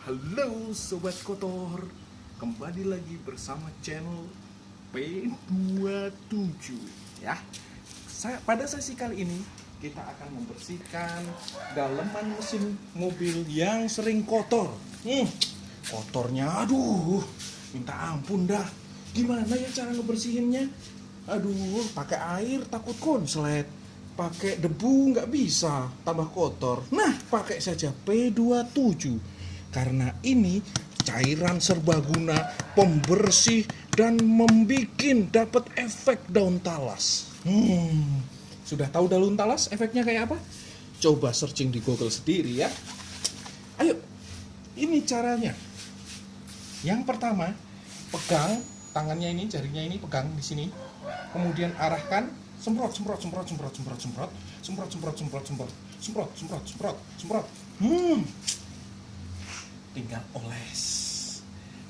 Halo Sobat Kotor, kembali lagi bersama channel P27 ya. Pada sesi kali ini kita akan membersihkan daleman mesin mobil yang sering kotor. Kotornya aduh, minta ampun dah. Gimana ya cara ngebersihinnya? Aduh, pakai air takut konslet, pakai debu nggak bisa, tambah kotor. Nah, pakai saja P27 karena ini cairan serbaguna, pembersih dan dapat efek daun talas. Sudah tahu daun talas efeknya kayak apa? Coba searching di Google sendiri ya. Ayo, ini caranya. Yang pertama, pegang tangannya ini, jarinya ini pegang di sini. Kemudian arahkan, semprot. Tinggal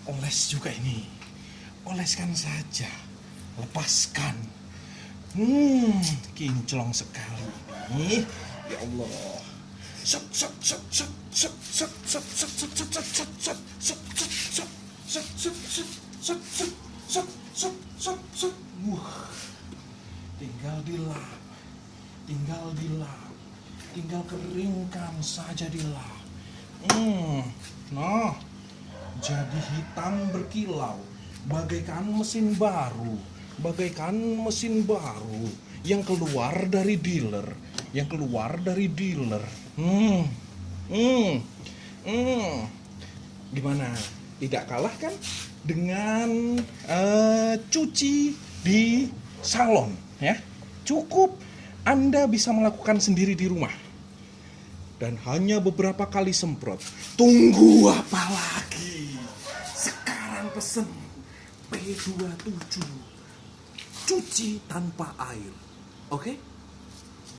oles juga ini, oleskan saja, lepaskan. Kinclong sekali ini, ya Allah. Tinggal keringkan saja dilap. Nah, jadi hitam berkilau, bagaikan mesin baru yang keluar dari dealer, Gimana? Tidak kalah kan dengan cuci di salon ya? Cukup Anda bisa melakukan sendiri di rumah. Dan hanya beberapa kali semprot. Tunggu apa lagi? Sekarang pesen P27. Cuci tanpa air. Oke?